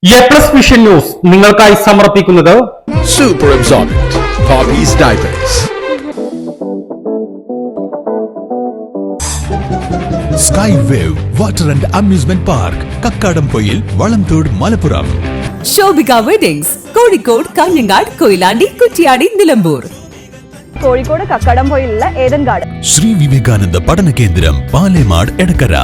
A+ vision news നിങ്ങൾക്കായി സമർപ്പിക്കുന്നത് Super Absorbent Hobbies Diapers. Sky Wave Water and Amusement Park, Kakkadampoyil, Valamthode, Malappuram. Shobhika weddings, Kozhikode, Kanhangad, Koyilandy, Kuttiady, Nilambur. Kozhikode കക്കാടംപൊയിലുള്ള Eden garden. Shri Vivekananda പഠന കേന്ദ്രം, പാലേമാട്, എടക്കര.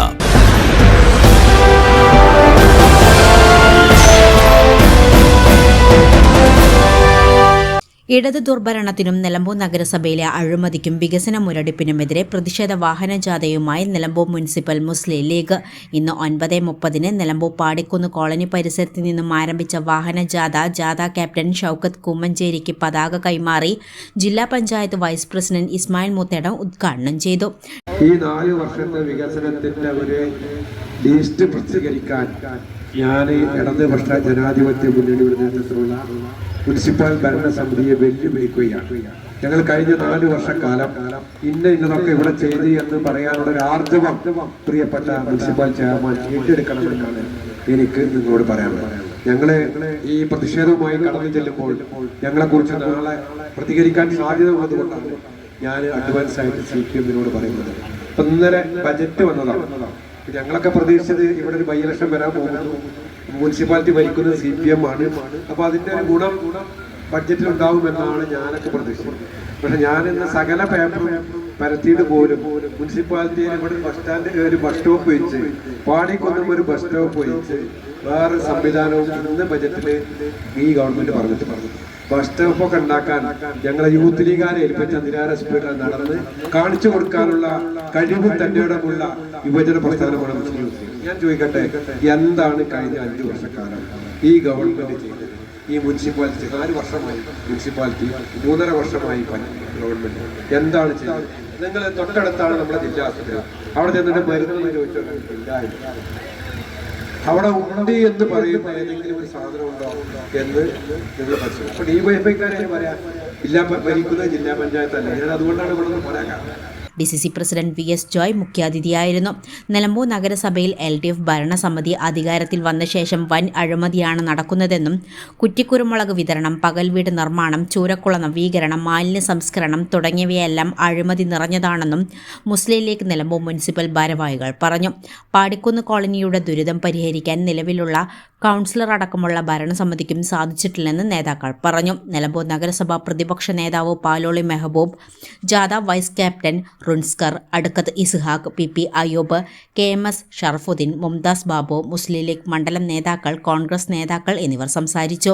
ഇടത് ദുർഭരണത്തിനും നിലമ്പൂർ നഗരസഭയിലെ അഴിമതിക്കും വികസന മുരടിപ്പിനുമെതിരെ പ്രതിഷേധ വാഹനജാഥയുമായി നിലമ്പൂർ മുനിസിപ്പൽ മുസ്ലിം ലീഗ് ഇന്ന് 9:30 നിലമ്പൂർ പാടിക്കുന്ന് കോളനി പരിസരത്ത് നിന്നും ആരംഭിച്ച വാഹനജാഥ ക്യാപ്റ്റൻ ഷൗക്കത്ത് കൂമ്മഞ്ചേരിക്ക് പതാക കൈമാറി ജില്ലാ പഞ്ചായത്ത് വൈസ് പ്രസിഡന്റ് ഇസ്മായിൽ മുത്തേടം ഉദ്ഘാടനം ചെയ്തു. ഈ 4 വർഷത്തെ വികസനത്തിന്റെ ഒരു ലിസ്റ്റ് പ്രസിദ്ധീകരിക്കാൻ ഞാൻ ഇടതുപക്ഷ ജനാധിപത്യ മുന്നണിയുടെ നേതൃത്വത്തിലുള്ള മുനിസിപ്പൽ ഭരണസമിതിയെ വെല്ലുവിളിക്കുകയാണ്. ഞങ്ങൾ കഴിഞ്ഞ 4 വർഷക്കാലം ഇന്നതൊക്കെ ഇവിടെ ചെയ്ത് എന്ന് പറയാനുള്ള ഒരു ആർജവം പ്രിയപ്പെട്ട മുനിസിപ്പൽ ചെയർമാൻ ഏറ്റെടുക്കണമെന്നാണ് എനിക്ക് നിങ്ങളോട് പറയാനുള്ളത്. ഞങ്ങളെ ഈ പ്രതിഷേധവുമായി കടന്നു ചെല്ലുമ്പോൾ ഞങ്ങളെക്കുറിച്ച് നാളെ പ്രതികരിക്കാൻ സാധ്യത ഉള്ളതുകൊണ്ടാണ് ഞാൻ അഡ്വാൻസ് ആയിട്ട് CPM-നോട് പറയുന്നത്. അപ്പം ഇന്നലെ ബജറ്റ് വന്നതാണ്. ഞങ്ങളൊക്കെ പ്രതീക്ഷിച്ചത് ഇവിടെ ഒരു ബൈ ഇലക്ഷൻ വരാൻ പോകുന്നു, മുനിസിപ്പാലിറ്റി ഭരിക്കുന്നത് CPM ആണ്, അപ്പൊ അതിന്റെ ഒരു ഗുണം ബഡ്ജറ്റിൽ ഉണ്ടാവുമെന്നാണ് ഞാനൊക്കെ പ്രതീക്ഷിച്ചത്. പക്ഷെ ഞാനിന്ന് സകല പേപ്പറും പരത്തിയിട്ട് പോലും മുനിസിപ്പാലിറ്റിയിൽ ഇവിടെ ഒരു ബസ് സ്റ്റോപ്പ് വെച്ച്, പാടിക്കൊന്നും ഒരു ബസ് സ്റ്റോപ്പ് വെച്ച് വേറെ സംവിധാനവും ഇന്ന് ബജറ്റിൽ ഈ ഗവൺമെന്റ് പറഞ്ഞു. ബസ് സ്റ്റോപ്പൊക്കെ ഉണ്ടാക്കാൻ ഞങ്ങളെ യൂത്ത് ലീഗാരെ ഏൽപ്പിച്ച നിരാര സ്പീഡർ നടന്ന് കാണിച്ചു കൊടുക്കാനുള്ള കഴിവും തന്റെയിടമുള്ള യുവജന പ്രസ്ഥാനമാണ് മുസ്ലിം ലീഗ്. ഞാൻ ചോദിക്കട്ടെ, എന്താണ് കഴിഞ്ഞ 5 വർഷക്കാലം ഈ ഗവൺമെന്റ് ചെയ്തത്? ഈ മുനിസിപ്പാലിറ്റി 4 വർഷമായി, മുനിസിപ്പാലിറ്റി 3.5 വർഷമായി ഗവൺമെന്റ് എന്താണ് ചെയ്തത്? നിങ്ങൾ തൊട്ടടുത്താണ് നമ്മുടെ ജില്ലാ ആശുപത്രി. അവിടെ ചെന്നിട്ട് മരുന്ന് ചോദിച്ചില്ല, അവിടെ ഉണ്ട് എന്ന് പറയുന്ന ഏതെങ്കിലും ഒരു സാധനം ഉണ്ടോ എന്ന് നിങ്ങൾ മനസ്സിലാക്കും. അപ്പൊ DYFIക്കാരെ പറയാം, ജില്ലാ ഭരിക്കുന്ന ജില്ലാ പഞ്ചായത്ത് അല്ലേ. ഞാൻ അതുകൊണ്ടാണ് ഇവിടെ പറയാൻ. DCC പ്രസിഡന്റ് VS ജോയ് മുഖ്യാതിഥിയായിരുന്നു. നിലമ്പൂർ നഗരസഭയിൽ LDF ഭരണസമിതി അധികാരത്തിൽ വന്ന ശേഷം വൻ അഴിമതിയാണ് നടക്കുന്നതെന്നും കുറ്റിക്കുരുമുളക് വിതരണം, പകൽ വീട് നിർമ്മാണം, ചൂരക്കുള നവീകരണം, മാലിന്യ സംസ്കരണം തുടങ്ങിയവയെല്ലാം അഴിമതി നിറഞ്ഞതാണെന്നും മുസ്ലിം ലീഗ് നിലമ്പൂർ മുനിസിപ്പൽ ഭാരവാഹികൾ പറഞ്ഞു. പാടിക്കുന്ന് കോളനിയുടെ ദുരിതം പരിഹരിക്കാൻ നിലവിലുള്ള കൗൺസിലർ അടക്കമുള്ള ഭരണസമിതിക്കും സാധിച്ചിട്ടില്ലെന്ന് നേതാക്കൾ പറഞ്ഞു. നിലമ്പൂർ നഗരസഭ പ്രതിപക്ഷ നേതാവ് പാലോളി മെഹബൂബ്, ജാഥ വൈസ് ക്യാപ്റ്റൻ റുൻസ്കർ, അടുക്കത്ത് ഇസ്ഹാഖ്, PP അയ്യൂബ്, KMS ഷറഫുദ്ദീൻ, മുംതാസ് ബാബു, മുസ്ലിം ലീഗ് മണ്ഡലം നേതാക്കൾ, കോൺഗ്രസ് നേതാക്കൾ എന്നിവർ സംസാരിച്ചു.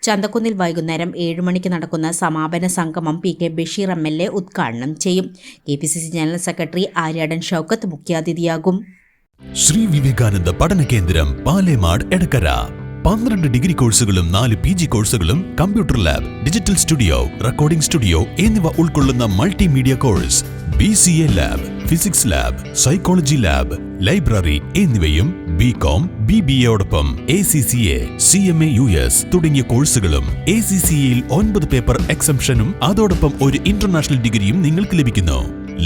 ചന്തക്കുന്നിൽ വൈകുന്നേരം 7 മണിക്ക് നടക്കുന്ന സമാപന സംഗമം PK ബഷീർ MLA ഉദ്ഘാടനം ചെയ്യും. KPCC general secretary Aryadan Shoukath മുഖ്യാതിഥിയാകും. ശ്രീ വിവേകാനന്ദ പഠന കേന്ദ്രം, പാലേമാട്, എടക്കര. 12 ഡിഗ്രി കോഴ്സുകളും 4 PG കോഴ്സുകളും, computer lab, digital studio, recording studio എന്നിവ ഉൾക്കൊള്ളുന്ന multimedia course, BCA lab, physics lab, psychology lab, library എന്നിവയും BCom BBAയോടൊപ്പം ACCA, CMA US തുടങ്ങിയ കോഴ്സുകളും. ACCAയിൽ 9 പേപ്പർ എക്സംഷനും അതോടൊപ്പം ഒരു ഇന്റർനാഷണൽ ഡിഗ്രിയും നിങ്ങൾക്ക് ലഭിക്കുന്നു.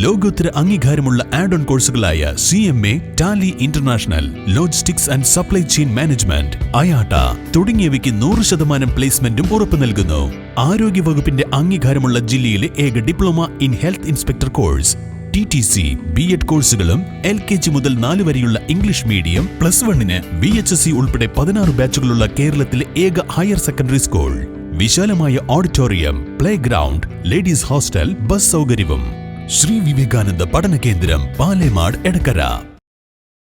ലോകോത്തര അംഗീകാരമുള്ള ആഡ് ഓൺ കോഴ്സുകളായ CMA, Tally international, logistics and supply chain management, IATA തുടങ്ങിയവയ്ക്ക് 100% പ്ലേസ്മെന്റും ഉറപ്പു നൽകുന്നു. ആരോഗ്യ വകുപ്പിന്റെ അംഗീകാരമുള്ള ജില്ലയിലെ ഏക diploma in health inspector course, TTC B.Ed കോഴ്സുകളും, LKG മുതൽ 4 വരെയുള്ള ഇംഗ്ലീഷ് മീഡിയം, +1-ന് VHSC ഉൾപ്പെടെ 16 ബാച്ചുകളുള്ള കേരളത്തിലെ ഏക ഹയർ സെക്കൻഡറി സ്കൂൾ, വിശാലമായ auditorium, play ground, ladies hostel, bus സൗകര്യവും. ശ്രീ വിവേകാനന്ദ പഠന കേന്ദ്രം, പാലേമാട്, എടക്കര.